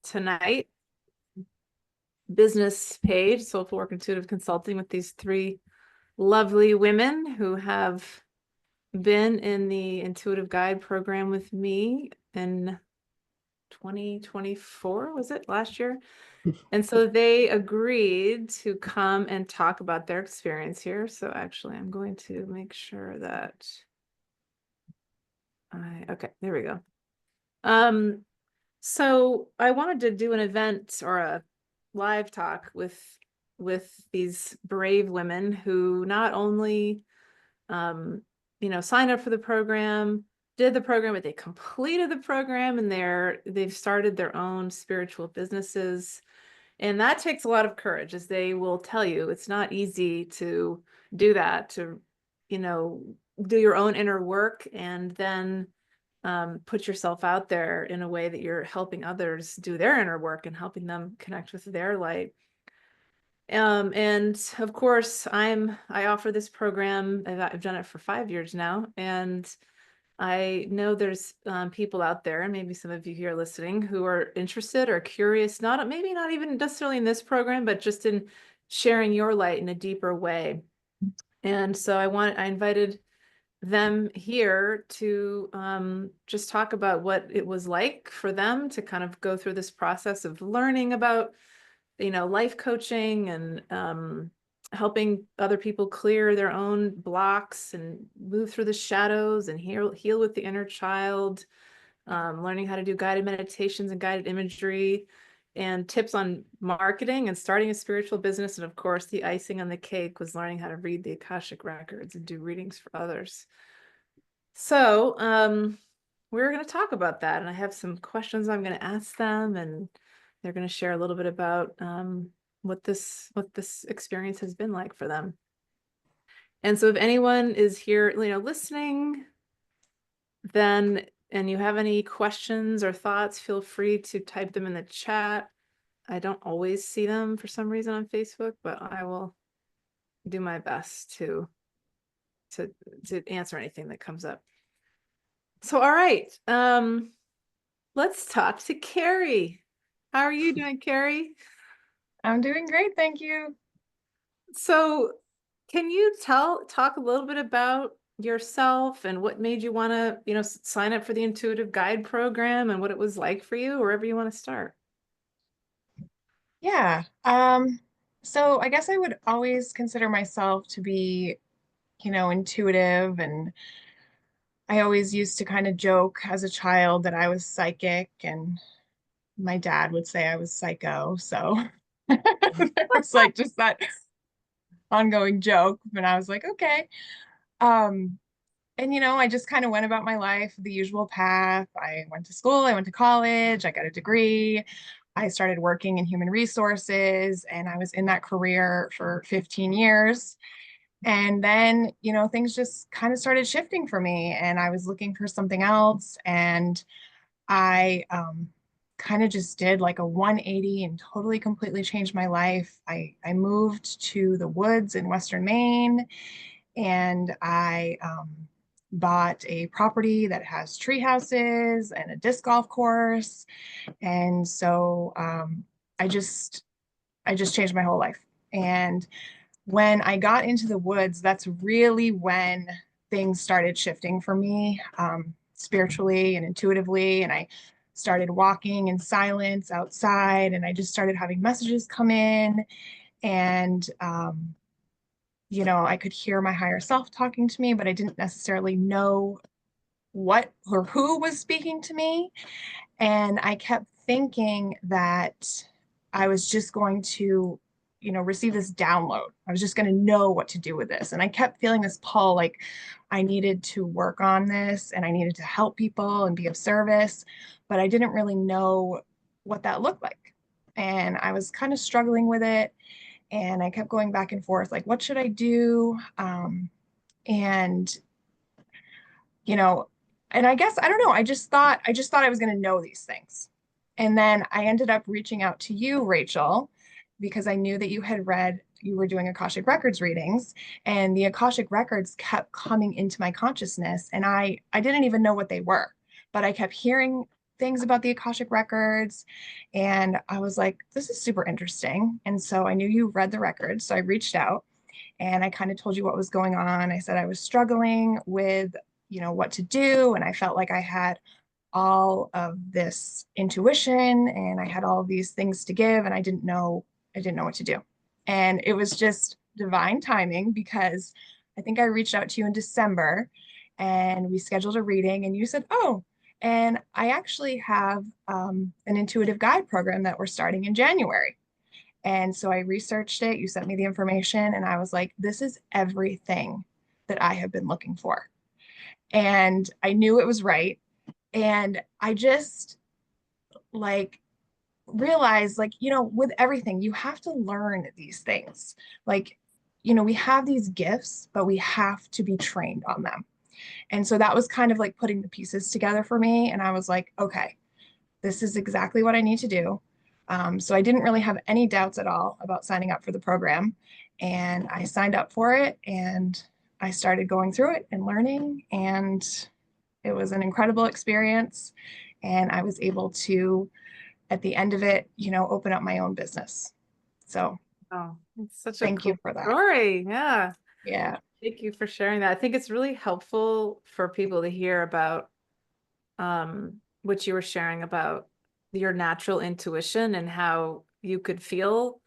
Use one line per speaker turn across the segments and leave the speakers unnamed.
tonight business page, Soulful Work Intuitive Consulting, with these three lovely women who have been in the Intuitive Guide program with me in 2024, was it last year? And so they agreed to come and talk about their experience here. So actually, I'm going to make sure that okay, there we go. So I wanted to do an event or a live talk with these brave women who not only signed up for the program, did the program, but they completed the program, and they've started their own spiritual businesses. And that takes a lot of courage, as they will tell you. It's not easy to do that, to, do your own inner work and then put yourself out there in a way that you're helping others do their inner work and helping them connect with their light. And of course, I offer this program. I've done it for 5 years now, and I know there's people out there, and maybe some of you here listening, who are interested or curious, maybe not even necessarily in this program, but just in sharing your light in a deeper way. And so I invited them here to just talk about what it was like for them to kind of go through this process of learning about, life coaching and helping other people clear their own blocks and move through the shadows and heal with the inner child, learning how to do guided meditations and guided imagery, and tips on marketing and starting a spiritual business. And of course, the icing on the cake was learning how to read the Akashic Records and do readings for others. So we're going to talk about that. And I have some questions I'm going to ask them, and they're going to share a little bit about what this experience has been like for them. And so if anyone is here, listening, then, and you have any questions or thoughts, feel free to type them in the chat. I don't always see them for some reason on Facebook, but I will do my best to answer anything that comes up. So, all right, let's talk to Carrie. How are you doing, Carrie?
I'm doing great, thank you.
So can you talk a little bit about yourself and what made you want to, sign up for the Intuitive Guide program and what it was like for you, wherever you want to start?
Yeah. So I guess I would always consider myself to be, intuitive, and I always used to kind of joke as a child that I was psychic, and my dad would say I was psycho. So it was like just that ongoing joke, and I was like, okay. Um, and I just kind of went about my life the usual path. I went to school, I went to college, I got a degree. I started working in human resources, and I was in that career for 15 years. And then, things just kind of started shifting for me, and I was looking for something else. And I kind of just did like a 180 and totally completely changed my life. I moved to the woods in Western Maine, and I bought a property that has tree houses and a disc golf course. And so I just changed my whole life. And when I got into the woods, that's really when things started shifting for me, spiritually and intuitively. And I started walking in silence outside, and I just started having messages come in. And I could hear my higher self talking to me, but I didn't necessarily know what or who was speaking to me. And I kept thinking that I was just going to, receive this download. I was just going to know what to do with this. And I kept feeling this pull, like I needed to work on this and I needed to help people and be of service, but I didn't really know what that looked like. And I was kind of struggling with it. And I kept going back and forth, like, what should I do? And, you know, and I guess, I don't know, I just thought I was going to know these things. And then I ended up reaching out to you, Rachel, because I knew that you were doing Akashic Records readings, and the Akashic Records kept coming into my consciousness. And I didn't even know what they were, but I kept hearing things about the Akashic Records. And I was like, this is super interesting. And so I knew you read the records. So I reached out and I kind of told you what was going on. I said I was struggling with, what to do. And I felt like I had all of this intuition and I had all of these things to give and I didn't know what to do. And it was just divine timing because I think I reached out to you in December and we scheduled a reading and you said, "Oh, and I actually have an intuitive guide program that we're starting in January." And so I researched it, you sent me the information, and I was like, this is everything that I have been looking for. And I knew it was right. And I just like realized, like, with everything, you have to learn these things. Like, we have these gifts, but we have to be trained on them. And so that was kind of like putting the pieces together for me. And I was like, okay, this is exactly what I need to do. So I didn't really have any doubts at all about signing up for the program. And I signed up for it and I started going through it and learning. And it was an incredible experience. And I was able to, at the end of it, open up my own business. So
Oh, it's such a
thank you
cool
for that.
story. Yeah.
Yeah.
Thank you for sharing that. I think it's really helpful for people to hear about what you were sharing about your natural intuition and how you could feel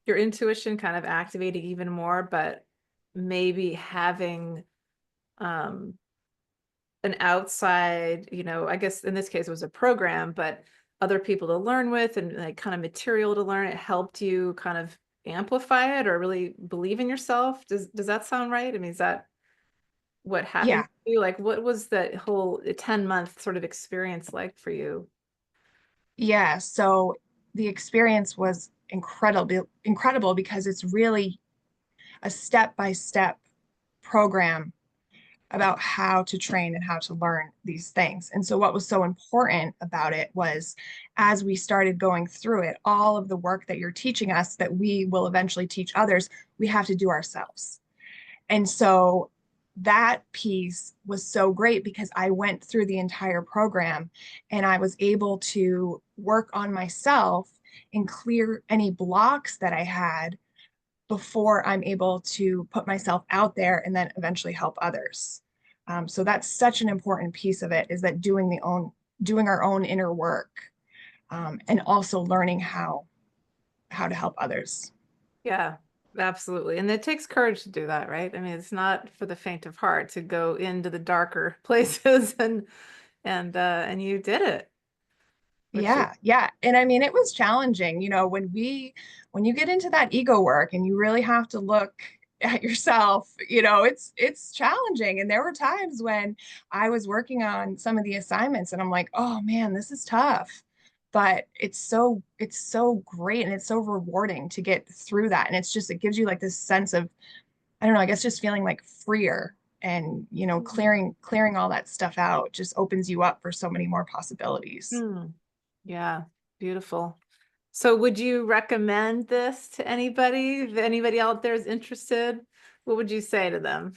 your intuition kind of activating even more, but maybe having um an outside, I guess in this case it was a program, but other people to learn with and like kind of material to learn, it helped you kind of amplify it or really believe in yourself. Does that sound right? I mean, is that what happened
Yeah.
to you? Like what was that whole 10-month sort of experience like for you?
Yeah. So the experience was incredible because it's really a step-by-step program about how to train and how to learn these things. And so, what was so important about it was as we started going through it, all of the work that you're teaching us that we will eventually teach others, we have to do ourselves. And so, that piece was so great because I went through the entire program and I was able to work on myself and clear any blocks that I had before I'm able to put myself out there and then eventually help others. So that's such an important piece of it is that doing our own inner work, and also learning how to help others.
Yeah, absolutely. And it takes courage to do that, right? I mean, it's not for the faint of heart to go into the darker places and you did it, which is
Yeah, yeah. And I mean, it was challenging, when you get into that ego work and you really have to look at yourself, it's challenging. And there were times when I was working on some of the assignments and I'm like, oh man, this is tough. But it's so great and it's so rewarding to get through that. And it gives you like this sense of, I don't know, I guess just feeling like freer and, clearing all that stuff out just opens you up for so many more possibilities.
Hmm. Yeah, beautiful. So would you recommend this to anybody? If anybody out there is interested, what would you say to them?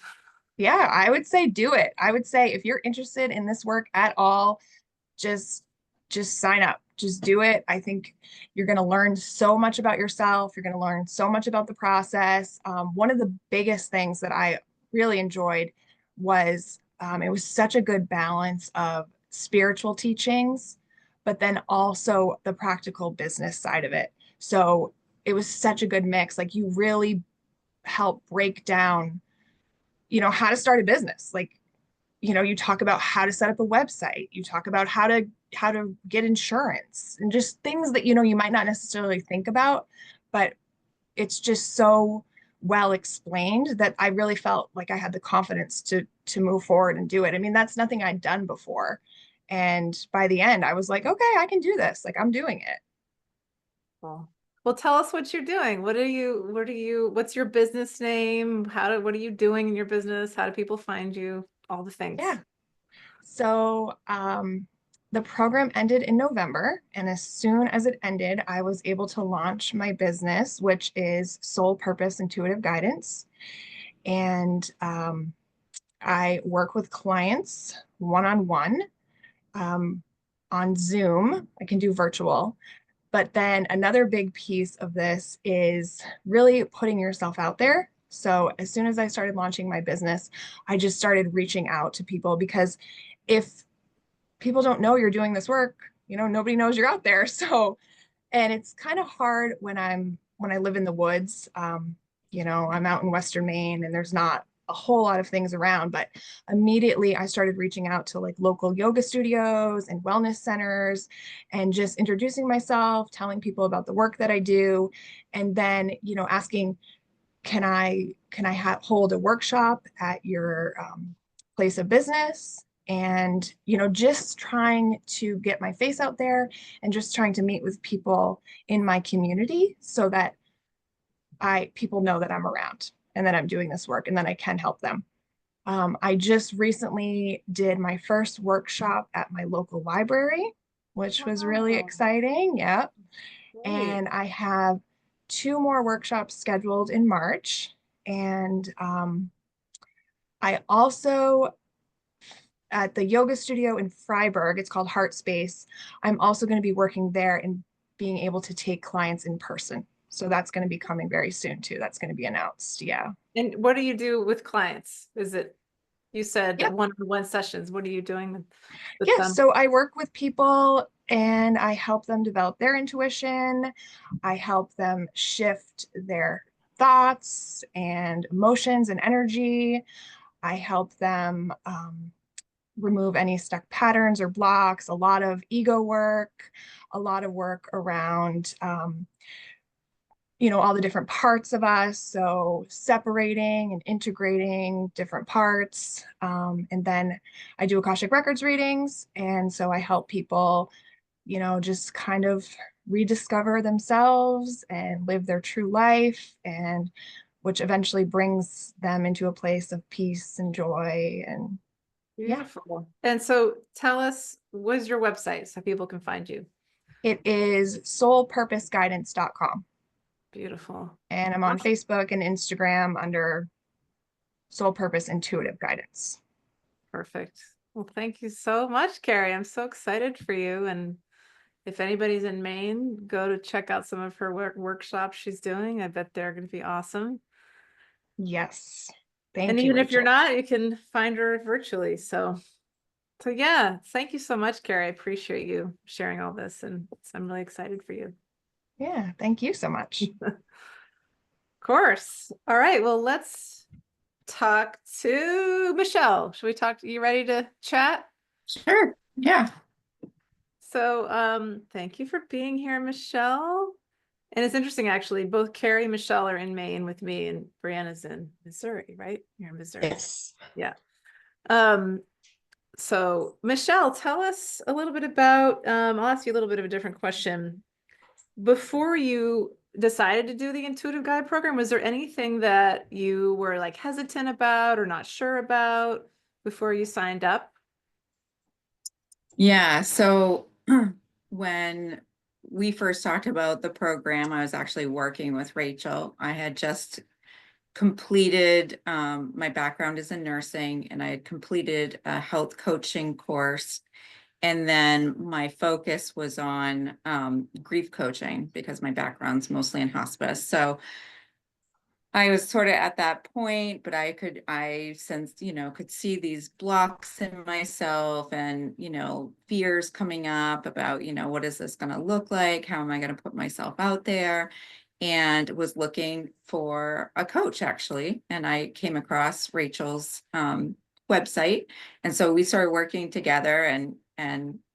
Yeah, I would say do it. I would say if you're interested in this work at all, just just sign up. Just do it. I think you're going to learn so much about yourself. You're going to learn so much about the process. One of the biggest things that I really enjoyed was it was such a good balance of spiritual teachings, but then also the practical business side of it. So it was such a good mix. Like you really help break down how to start a business. Like, you talk about how to set up a website, you talk about how to get insurance and just things that you might not necessarily think about, but it's just so well explained that I really felt like I had the confidence to move forward and do it. I mean, that's nothing I'd done before. And by the end, I was like, okay, I can do this. Like I'm doing it.
Well, well, tell us what you're doing. What's your business name? What are you doing in your business? How do people find you? All the things.
Yeah. So the program ended in November, and as soon as it ended, I was able to launch my business, which is Soul Purpose Intuitive Guidance. And I work with clients one on one. on Zoom. I can do virtual. But then another big piece of this is really putting yourself out there. So as soon as I started launching my business, I just started reaching out to people, because if people don't know you're doing this work, nobody knows you're out there. So, and it's kind of hard when I live in the woods. I'm out in Western Maine and there's not a whole lot of things around, but immediately I started reaching out to like local yoga studios and wellness centers and just introducing myself, telling people about the work that I do, and then, asking, can I hold a workshop at your place of business? And, just trying to get my face out there and just trying to meet with people in my community so that people know that I'm around and that I'm doing this work and that I can help them. I just recently did my first workshop at my local library, which was really
Wow,
exciting. Yeah.
great.
And I have two more workshops scheduled in March. And I also, at the yoga studio in Freiburg, it's called Heart Space. I'm also going to be working there and being able to take clients in person. So that's going to be coming very soon too. That's going to be announced. Yeah.
And what do you do with clients? Is it, you said
Yeah.
one-on-one sessions? What are you doing with
Yeah.
them?
So I work with people and I help them develop their intuition. I help them shift their thoughts and emotions and energy. I help them remove any stuck patterns or blocks, a lot of ego work, a lot of work around, all the different parts of us. So separating and integrating different parts. And then I do Akashic Records readings. And so I help people, just kind of rediscover themselves and live their true life, and which eventually brings them into a place of peace and joy. And yeah.
Beautiful. And so tell us, what is your website so people can find you?
It is soulpurposeguidance.com.
Beautiful.
And I'm on
Awesome.
Facebook and Instagram under Soul Purpose Intuitive Guidance.
Perfect. Well, thank you so much, Carrie. I'm so excited for you. And if anybody's in Maine, go to check out some of her workshops she's doing. I bet they're going to be awesome.
Yes.
And
Thank you,
even if you're
Rachel.
not, you can find her virtually. So yeah, thank you so much, Carrie. I appreciate you sharing all this, and I'm really excited for you.
Yeah, thank you so much.
Of course. All right. Well, let's talk to Michelle. Should we talk? You ready to chat?
Sure. Yeah.
So, thank you for being here, Michelle. And it's interesting, actually, both Carrie and Michelle are in Maine with me, and Brianna's in Missouri, right? You're in Missouri.
Yes.
Yeah. Um, so Michelle, tell us a little bit about, I'll ask you a little bit of a different question. Before you decided to do the intuitive guide program, was there anything that you were like hesitant about or not sure about before you signed up?
Yeah. So when we first talked about the program, I was actually working with Rachel. I had just completed, my background is in nursing, and I had completed a health coaching course. And then my focus was on grief coaching because my background's mostly in hospice. So I was sort of at that point, but I sensed, could see these blocks in myself and, fears coming up about, what is this going to look like? How am I going to put myself out there? And was looking for a coach, actually. And I came across Rachel's website. And so we started working together, and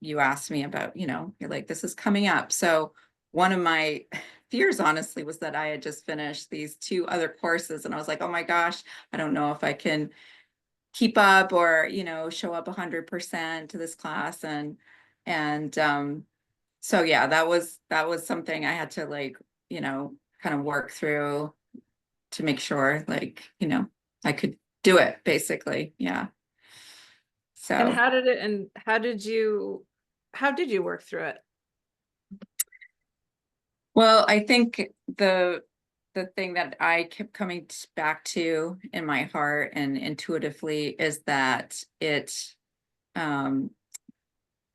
you asked me about, you're like, this is coming up. So one of my fears, honestly, was that I had just finished these two other courses, and I was like, oh my gosh, I don't know if I can keep up or, show up 100% to this class. And so yeah, that was something I had to, like, kind of work through to make sure, like, I could do it, basically. Yeah.
And
So,
how did you work through it?
well, I think the thing that I kept coming back to in my heart, and intuitively, is that it, um,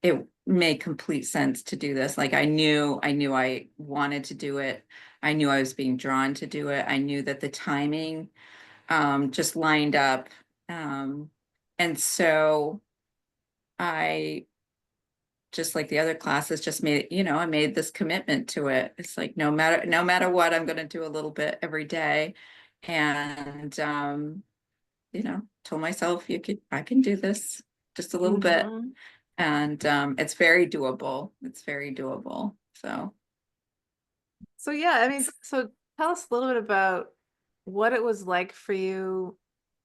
it made complete sense to do this. Like I knew I wanted to do it. I knew I was being drawn to do it. I knew that the timing just lined up. And so I, just like the other classes, just made, I made this commitment to it. It's like, no matter what, I'm going to do a little bit every day. And, told myself I can do this just a little bit.
Mhm.
And, it's very doable. It's very doable.
So yeah, I mean, so tell us a little bit about what it was like for you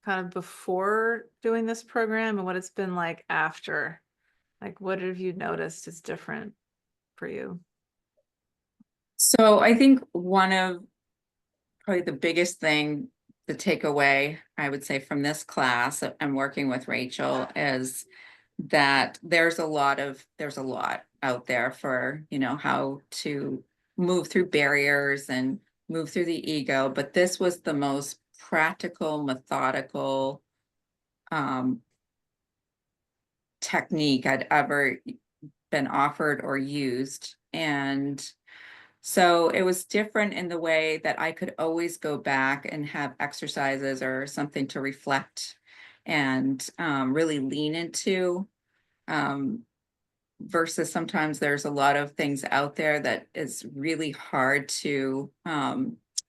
kind of before doing this program and what it's been like after. Like, what have you noticed is different for you?
So I think one of probably the biggest thing, the takeaway, I would say from this class and working with Rachel is that there's a lot out there for, how to move through barriers and move through the ego. But this was the most practical, methodical technique I'd ever been offered or used. And so it was different in the way that I could always go back and have exercises or something to reflect and really lean into. Versus sometimes there's a lot of things out there that is really hard to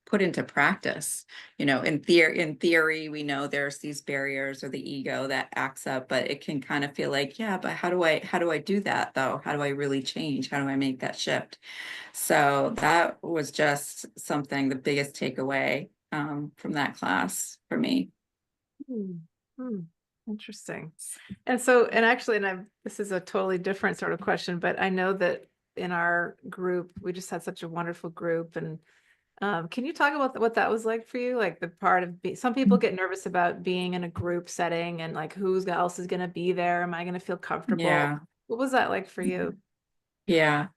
put into practice. In theory, we know there's these barriers or the ego that acts up, but it can kind of feel like, yeah, but how do I do that though? How do I really change? How do I make that shift? So that was just something, the biggest takeaway from that class for me.
Hmm. Hmm. Interesting. And so, and actually, this is a totally different sort of question, but I know that in our group, we just had such a wonderful group. And can you talk about what that was like for you? Like the part of some people get nervous about being in a group setting and like who else is going to be there? Am I going to feel comfortable?
Yeah.
What was that like for you?
Yeah.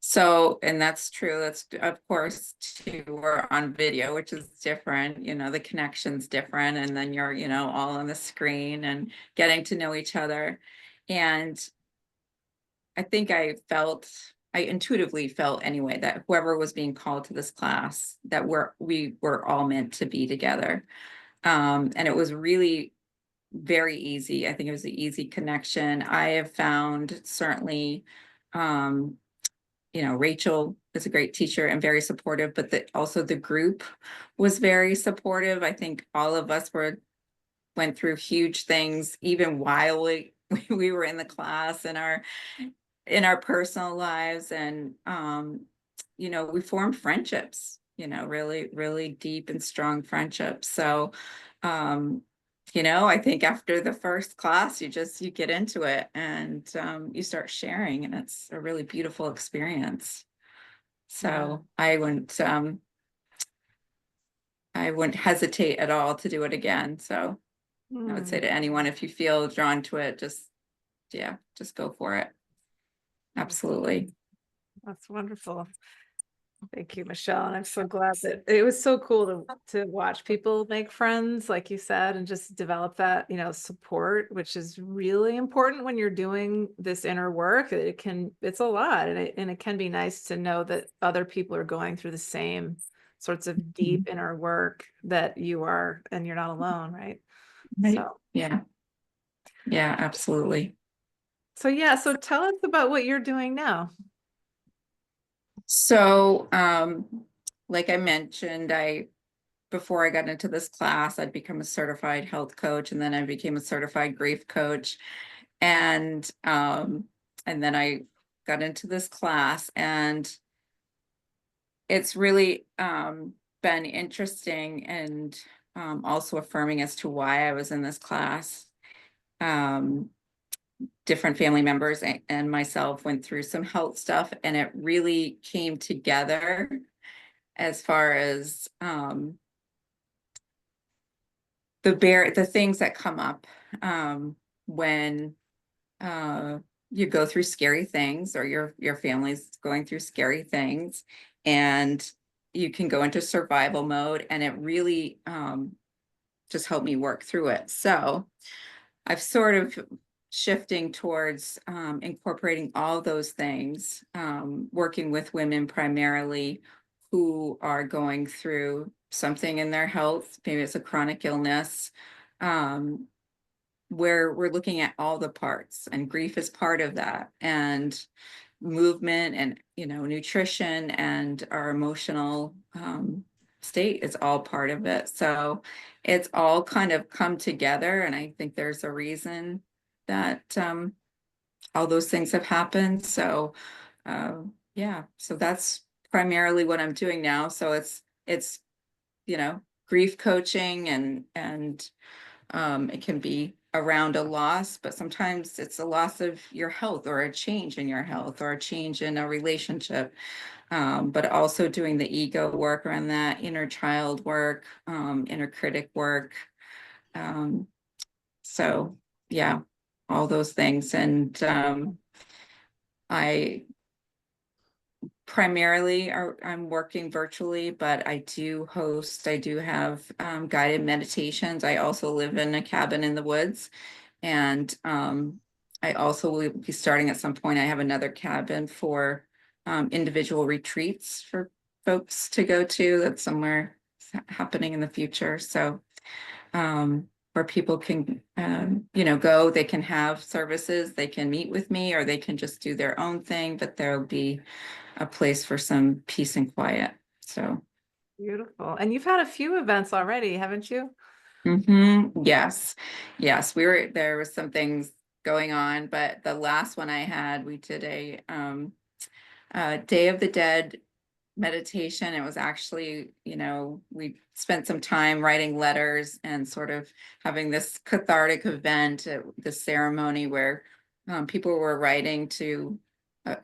So, and that's true. That's, of course, too, we're on video, which is different, the connection's different. And then you're, all on the screen and getting to know each other. And I think I intuitively felt anyway, that whoever was being called to this class, that we were all meant to be together. And it was really very easy. I think it was an easy connection. I have found certainly, Rachel is a great teacher and very supportive, but also the group was very supportive. I think all of us went through huge things, even while we were in the class and in our personal lives. And, we formed friendships, really, really deep and strong friendships. So, I think after the first class, you get into it and you start sharing, and it's a really beautiful experience. So I wouldn't hesitate at all to do it again. So I would say to anyone, if you feel drawn to it, just go for it. Absolutely.
That's wonderful. Thank you, Michelle. And I'm so glad that it was so cool to watch people make friends, like you said, and just develop that, support, which is really important when you're doing this inner work. It's a lot. And it can be nice to know that other people are going through the same sorts of deep inner work that you are, and you're not alone, right?
Right.
So,
yeah, absolutely.
so tell us about what you're doing now.
So, like I mentioned, before I got into this class, I'd become a certified health coach, and then I became a certified grief coach. And then I got into this class, and it's really been interesting and also affirming as to why I was in this class. Different family members and myself went through some health stuff, and it really came together as far as the things that come up when you go through scary things, or your family's going through scary things, and you can go into survival mode, and it really just helped me work through it. So I've sort of shifting towards incorporating all those things, working with women primarily who are going through something in their health, maybe it's a chronic illness, um, where we're looking at all the parts, and grief is part of that, and movement, and nutrition, and our emotional state is all part of it. So it's all kind of come together, and I think there's a reason that all those things have happened. So yeah, so that's primarily what I'm doing now. So it's grief coaching, and it can be around a loss, but sometimes it's a loss of your health, or a change in your health, or a change in a relationship. But also doing the ego work around that, inner child work, inner critic work. So yeah, all those things. And I primarily I'm working virtually, but I do have guided meditations. I also live in a cabin in the woods, and I also will be starting at some point. I have another cabin for individual retreats for folks to go to. That's somewhere happening in the future. So where people can, go, they can have services, they can meet with me, or they can just do their own thing, but there'll be a place for some peace and quiet. So
Beautiful. And you've had a few events already, haven't you?
yes, there was some things going on, but the last one I had, we did a Day of the Dead meditation. It was actually, we spent some time writing letters and sort of having this cathartic event at the ceremony where people were writing to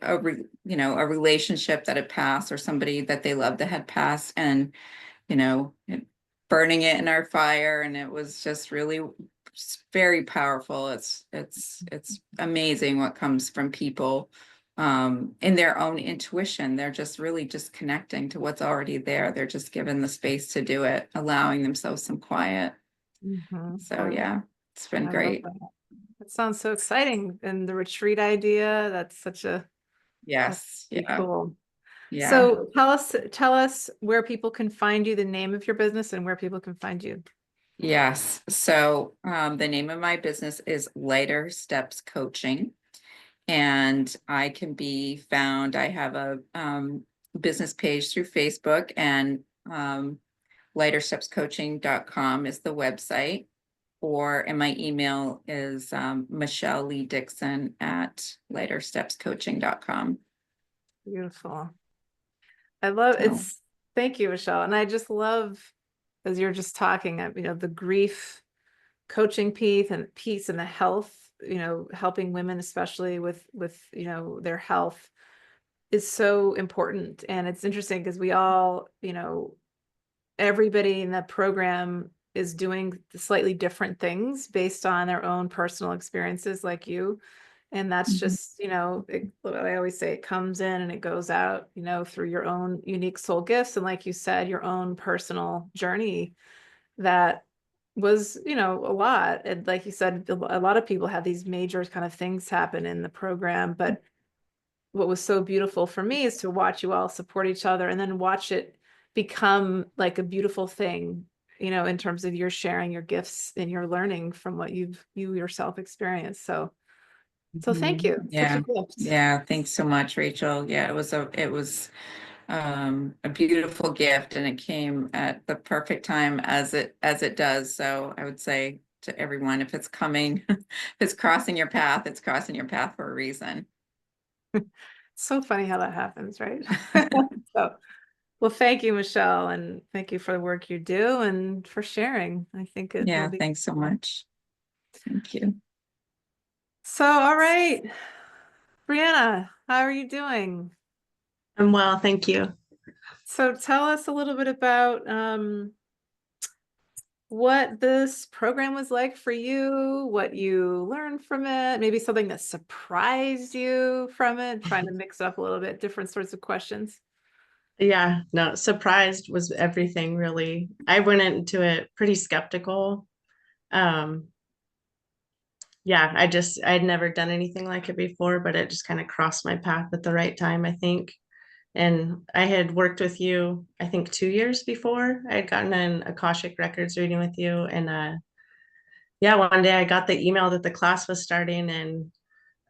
a relationship that had passed, or somebody that they loved that had passed, and burning it in our fire. And it was just really very powerful. It's amazing what comes from people in their own intuition. They're just really just connecting to what's already there. They're just given the space to do it, allowing themselves some quiet. So yeah, it's been great.
That sounds so exciting. And the retreat idea, that's
Yes. Yeah.
cool.
Yeah.
So tell us where people can find you, the name of your business, and where people can find you.
Yes. So the name of my business is Lighter Steps Coaching, and I can be found. I have a business page through Facebook, and lighterstepscoaching.com is the website, and my email is Michelle Lee Dixon at lighterstepscoaching.com.
Beautiful. I love
So.
it's. Thank you, Michelle. And I just love, as you're just talking, the grief coaching piece and the health, helping women, especially with their health, is so important. And it's interesting because we all, everybody in the program is doing slightly different things based on their own personal experiences, like you. And that's just, I always say, it comes in and it goes out, through your own unique soul gifts. And like you said, your own personal journey that was, a lot. And like you said, a lot of people have these major kind of things happen in the program. But what was so beautiful for me is to watch you all support each other and then watch it become like a beautiful thing, in terms of your sharing your gifts and your learning from what you yourself experienced. So thank you.
Yeah.
Such a gift.
Yeah. Thanks so much, Rachel. Yeah, it was a beautiful gift, and it came at the perfect time, as it does. So I would say to everyone, if it's coming, if it's crossing your path, it's crossing your path for a reason.
So funny how that happens, right? So, well, thank you, Michelle, and thank you for the work you do and for sharing. I think it will be.
Thanks so much. Thank you.
So, all right, Brianna, how are you doing?
I'm well, thank you.
So tell us a little bit about what this program was like for you, what you learned from it, maybe something that surprised you from it, trying to mix up a little bit, different sorts of questions.
Yeah, no, surprised was everything really. I went into it pretty skeptical. yeah, I'd never done anything like it before, but it just kind of crossed my path at the right time, I think. And I had worked with you, I think 2 years before. I had gotten an Akashic Records reading with you. And yeah, one day I got the email that the class was starting, and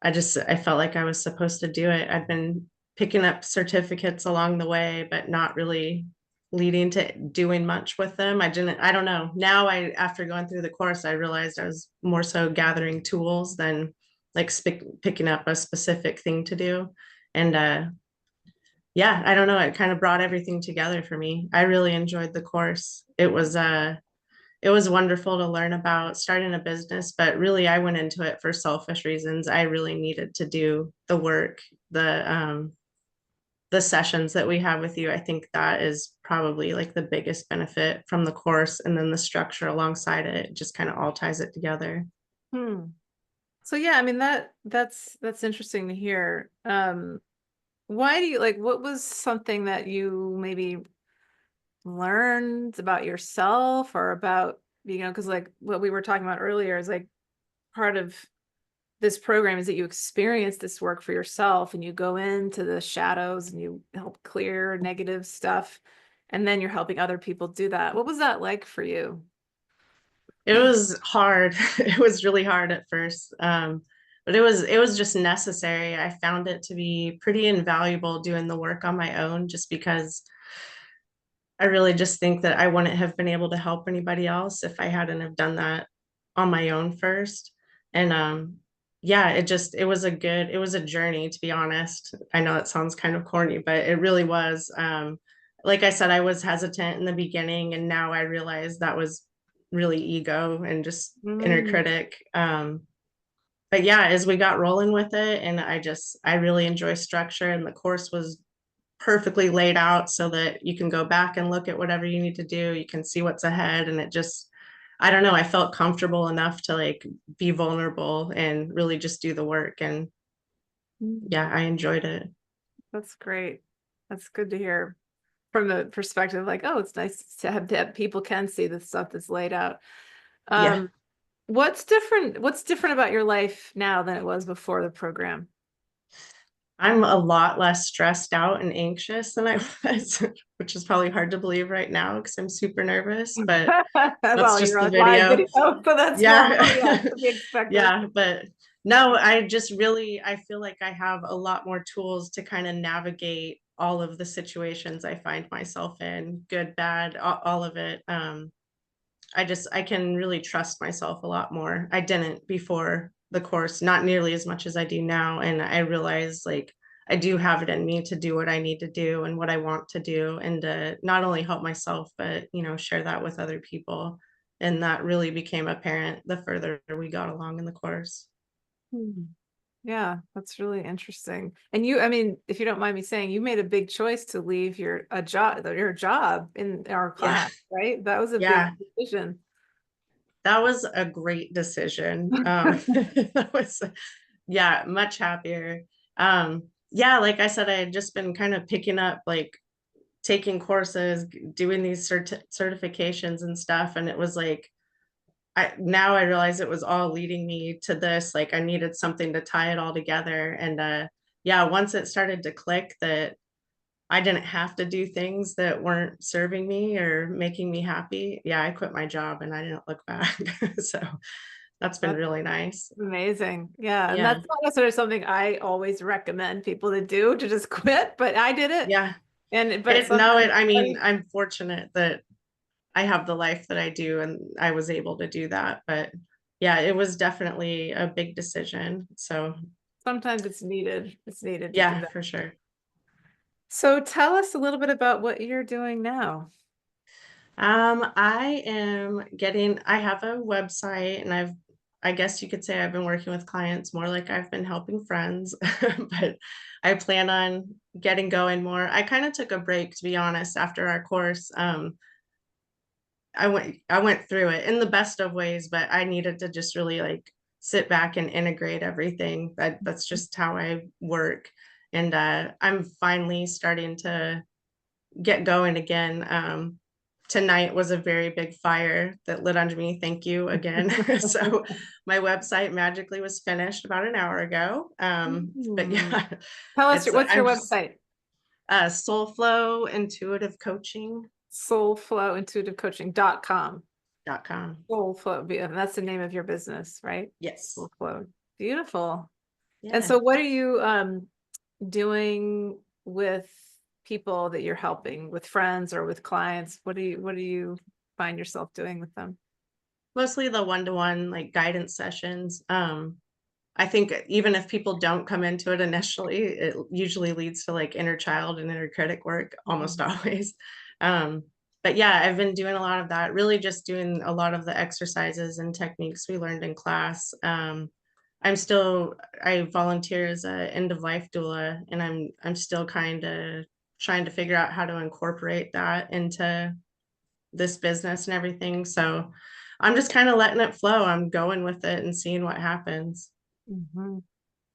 I felt like I was supposed to do it. I'd been picking up certificates along the way, but not really leading to doing much with them. I don't know. Now after going through the course, I realized I was more so gathering tools than like picking up a specific thing to do. And yeah, I don't know. It kind of brought everything together for me. I really enjoyed the course. It was wonderful to learn about starting a business, but really I went into it for selfish reasons. I really needed to do the work, the sessions that we have with you. I think that is probably like the biggest benefit from the course, and then the structure alongside it just kind of all ties it together.
Hmm. So yeah, I mean that's interesting to hear. Why do you like, what was something that you maybe learned about yourself or about, because like what we were talking about earlier is like part of this program is that you experience this work for yourself and you go into the shadows and you help clear negative stuff, and then you're helping other people do that. What was that like for you?
It was hard. It was really hard at first. But it was just necessary. I found it to be pretty invaluable doing the work on my own, just because I really just think that I wouldn't have been able to help anybody else if I hadn't have done that on my own first. And yeah, it was a journey, to be honest. I know it sounds kind of corny, but it really was. Like I said, I was hesitant in the beginning, and now I realize that was really ego and just inner
Mm.
critic. But yeah, as we got rolling with it, and I really enjoy structure, and the course was perfectly laid out so that you can go back and look at whatever you need to do. You can see what's ahead. And I don't know, I felt comfortable enough to like be vulnerable and really just do the work. And
Mm.
yeah, I enjoyed it.
That's great. That's good to hear from the perspective like, oh, it's nice to have that people can see the stuff that's laid out.
Yeah.
Um, what's different about your life now than it was before the program?
I'm a lot less stressed out and anxious than I was, which is probably hard to believe right now because I'm super nervous, but that's
Well,
just
you're
the
on live
video.
video, so that's normal. Yeah,
Yeah.
to be expected.
Yeah, but no, I feel like I have a lot more tools to kind of navigate all of the situations I find myself in, good, bad, all of it. I can really trust myself a lot more. I didn't before the course, not nearly as much as I do now. And I realize like I do have it in me to do what I need to do and what I want to do, and to not only help myself, but share that with other people. And that really became apparent the further we got along in the course.
Hmm. Yeah, that's really interesting. And I mean, if you don't mind me saying, you made a big choice to leave your job in our
Yeah.
class, right? That was a big
Yeah.
decision.
That was a great decision. That was, yeah, much happier. Yeah, like I said, I had just been kind of picking up, like taking courses, doing these certifications and stuff. And it was like, now I realize it was all leading me to this. Like I needed something to tie it all together. And yeah, once it started to click that I didn't have to do things that weren't serving me or making me happy, yeah, I quit my job and I didn't look back. So that's been
That's
really nice.
amazing. Yeah. And
Yeah.
that's not necessarily something I always recommend people to do, to just quit, but I did it.
Yeah.
But sometimes,
I mean, I'm fortunate that I have the life that I do and I was able to do that. But yeah, it was definitely a big decision. So
sometimes it's needed. It's needed to do
yeah,
that.
for sure.
So tell us a little bit about what you're doing now.
I have a website, and I guess you could say I've been working with clients more like I've been helping friends, but I plan on getting going more. I kind of took a break, to be honest, after our course. I went through it in the best of ways, but I needed to just really like sit back and integrate everything. That's just how I work. And I'm finally starting to get going again. tonight was a very big fire that lit under me. Thank you again. So my website magically was finished about an hour ago. But yeah,
Tell us, what's your
I'm just,
website?
Soul Flow Intuitive Coaching
Soulflowintuitivecoaching.com.
.com.
Soulflow, and that's the name of your business, right?
Yes.
Soulflow. Beautiful.
Yeah.
And so what are you doing with people that you're helping, with friends or with clients? What do you find yourself doing with them?
Mostly the one-to-one like guidance sessions. I think even if people don't come into it initially, it usually leads to like inner child and inner critic work almost always. But yeah, I've been doing a lot of that, really just doing a lot of the exercises and techniques we learned in class. I volunteer as a end of life doula, and I'm still kind of trying to figure out how to incorporate that into this business and everything. So I'm just kind of letting it flow. I'm going with it and seeing what happens.
Mm-hmm.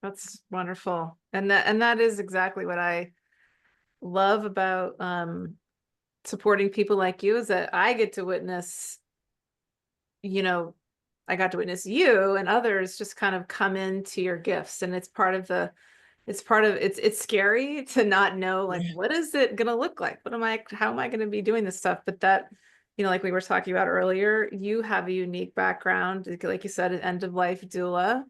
That's wonderful. And that is exactly what I love about supporting people like you, is that I get to witness, I got to witness you and others just kind of come into your gifts. And it's scary to not know, like, what is it going to look like? How am I going to be doing this stuff? But that, like we were talking about earlier, you have a unique background, like you said, an end of life doula.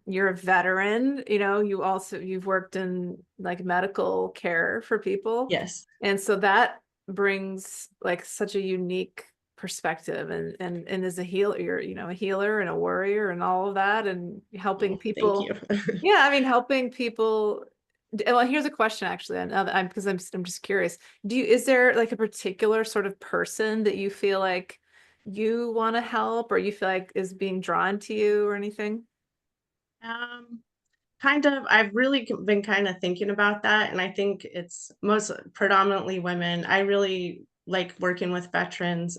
You're a veteran, you've worked in like medical care for people.
Yes.
And so that brings like such a unique perspective, and as a healer, you're, a healer and a warrior and all of that, and helping people.
Thank you.
Yeah, I mean, helping people. Well, here's a question actually, because I'm just curious. Is there like a particular sort of person that you feel like you want to help, or you feel like is being drawn to you or anything?
Kind of, I've really been kind of thinking about that. And I think it's most predominantly women. I really like working with veterans.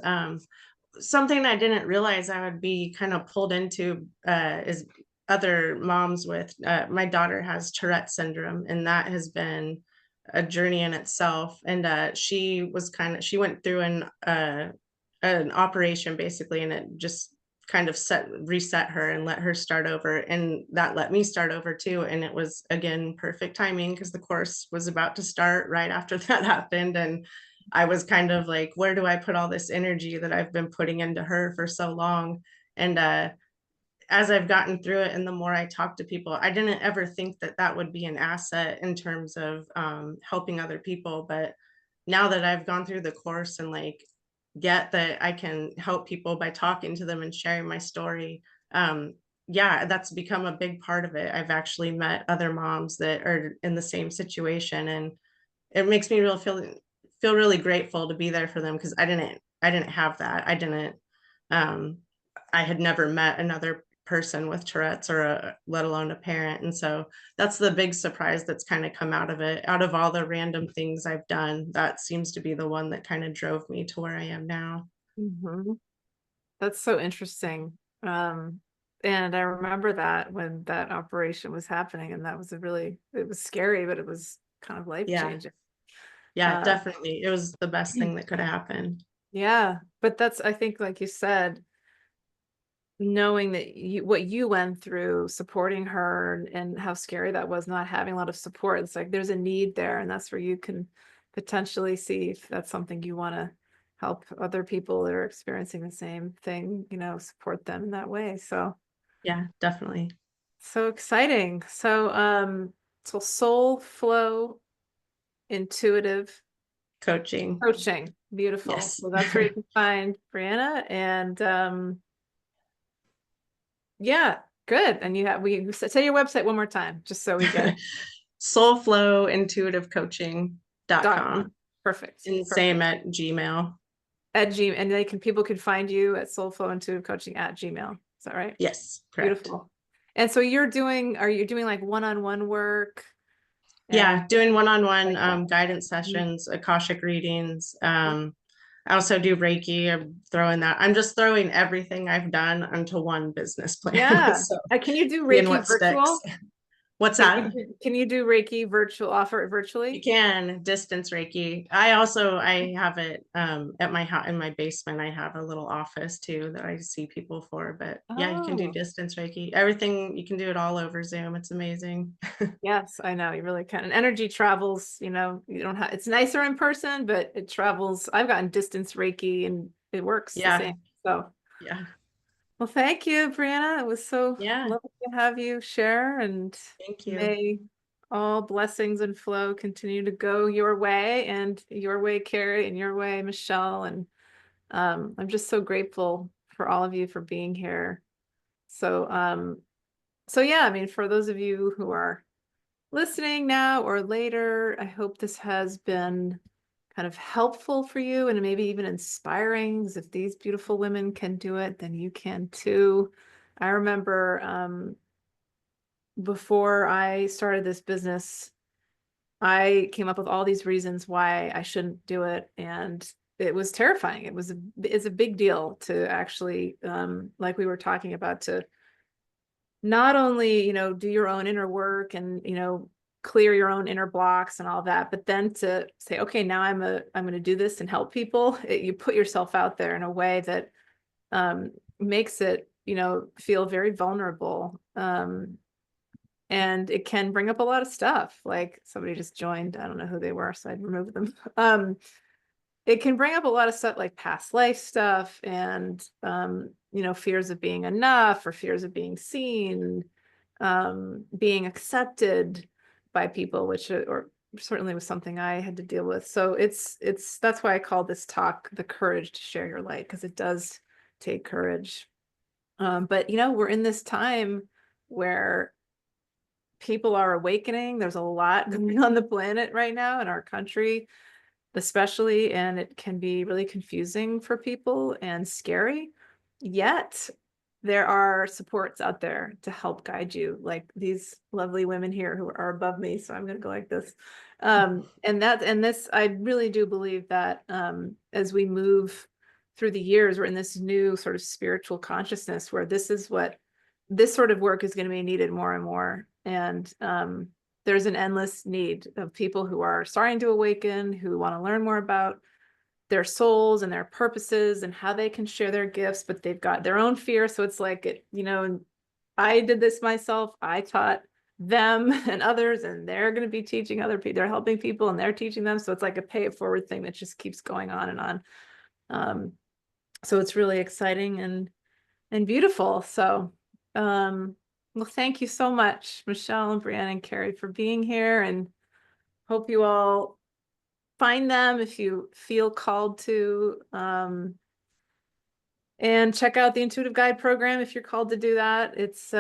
Something I didn't realize I would be kind of pulled into is other moms with, my daughter has Tourette syndrome, and that has been a journey in itself. And she went through an operation basically, and it just kind of reset her and let her start over, and that let me start over too. And it was again perfect timing because the course was about to start right after that happened, and I was kind of like, where do I put all this energy that I've been putting into her for so long? And as I've gotten through it and the more I talk to people, I didn't ever think that that would be an asset in terms of helping other people. But now that I've gone through the course and like get that I can help people by talking to them and sharing my story, yeah, that's become a big part of it. I've actually met other moms that are in the same situation, and it makes me feel really grateful to be there for them, because I didn't have that. Um, I had never met another person with Tourette's let alone a parent. And so that's the big surprise that's kind of come out of it. Out of all the random things I've done, that seems to be the one that kind of drove me to where I am now.
Mm-hmm. That's so interesting. And I remember that when that operation was happening, and it was scary, but it was kind of life changing.
Yeah, definitely. It was the best thing that could have happened.
Yeah. But I think, like you said, knowing that what you went through, supporting her, and how scary that was, not having a lot of support. It's like there's a need there, and that's where you can potentially see if that's something you want to help other people that are experiencing the same thing, support them in that way. So
Yeah, definitely.
so exciting. So Soul Flow Intuitive
Coaching.
Beautiful.
Yes.
So that's where you can find Brianna. And yeah, good. And we say your website one more time, just so we get
soulflowintuitivecoaching.com.
Perfect.
And same at Gmail.
And people can find you at soulflowintuitivecoaching at Gmail. Is that right?
Yes, correct.
Beautiful. And so are you doing like one-on-one work?
Yeah, doing one-on-one guidance sessions, Akashic readings. I also do Reiki. I'm just throwing everything I've done onto one business plan.
Yeah.
So,
Can you do Reiki virtual?
What's
Can
that?
can you do Reiki offer it
You
virtually?
can distance Reiki. I have it at my house in my basement. I have a little office too that I see people for. But yeah, you can do
Oh,
distance Reiki. Everything you can do it all over Zoom. It's amazing.
yes, I know, you really can. And energy travels, you know, you don't have, it's nicer in person, but it travels. I've gotten distance Reiki and it works the
Yeah,
same. So,
yeah,
well, thank you, Brianna. It was so
yeah.
lovely to have you share, and
Thank you.
may all blessings and flow continue to go your way, and your way, Carrie, and your way, Michelle. And I'm just so grateful for all of you for being here. So, so yeah, I mean, for those of you who are listening now or later, I hope this has been kind of helpful for you and maybe even inspiring. 'Cause if these beautiful women can do it, then you can too. I remember before I started this business, I came up with all these reasons why I shouldn't do it, and it was terrifying. It's a big deal to actually, like we were talking about, to not only, you know, do your own inner work and, you know, clear your own inner blocks and all that, but then to say, okay, now I'm going to do this and help people. You put yourself out there in a way that makes it, you know, feel very vulnerable. And it can bring up a lot of stuff. Like somebody just joined, I don't know who they were, so I'd remove them. It can bring up a lot of stuff like past life stuff and, you know, fears of being enough or fears of being seen, being accepted by people, which, or certainly was something I had to deal with. So that's why I call this talk The Courage to Share Your Light, because it does take courage. But, you know, we're in this time where people are awakening. There's a lot going on the planet right now in our country, especially, and it can be really confusing for people and scary. Yet there are supports out there to help guide you, like these lovely women here who are above me. So I'm going to go like this. I really do believe that as we move through the years, we're in this new sort of spiritual consciousness where this sort of work is going to be needed more and more. And there's an endless need of people who are starting to awaken, who want to learn more about their souls and their purposes and how they can share their gifts, but they've got their own fear. So it's like, you know, I did this myself. I taught them and others, and they're going to be teaching other people. They're helping people and they're teaching them. So it's like a pay it forward thing that just keeps going on and on. So it's really exciting and beautiful. So, well, thank you so much, Michelle and Brianna and Carrie, for being here, and hope you all find them if you feel called to, and check out the Intuitive Guide program if you're called to do that. It's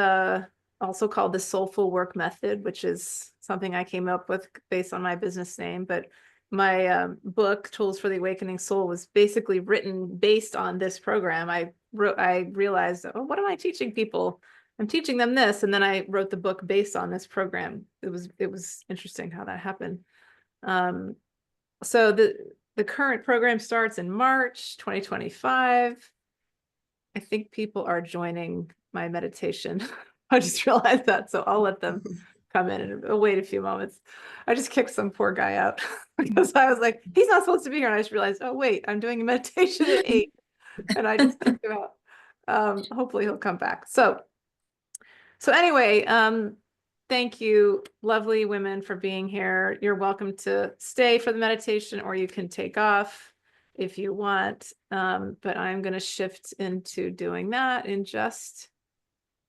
also called the Soulful Work Method, which is something I came up with based on my business name. But my book, Tools for the Awakening Soul, was basically written based on this program. I realized, oh, what am I teaching people? I'm teaching them this. And then I wrote the book based on this program. It was interesting how that happened. So the current program starts in March 2025. I think people are joining my meditation. I just realized that, so I'll let them come in and I'll wait a few moments. I just kicked some poor guy out because I was like, he's not supposed to be here. And I just realized, oh wait, I'm doing a meditation at 8 and I just kicked him out. Hopefully he'll come back. So anyway, thank you, lovely women, for being here. You're welcome to stay for the meditation, or you can take off if you want. But I'm going to shift into doing that in just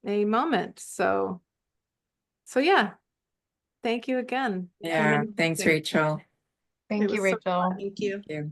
a moment. So yeah, thank you again.
Yeah, thanks, Rachel.
Thank you,
was so
Rachel.
Thank you.
Thank you.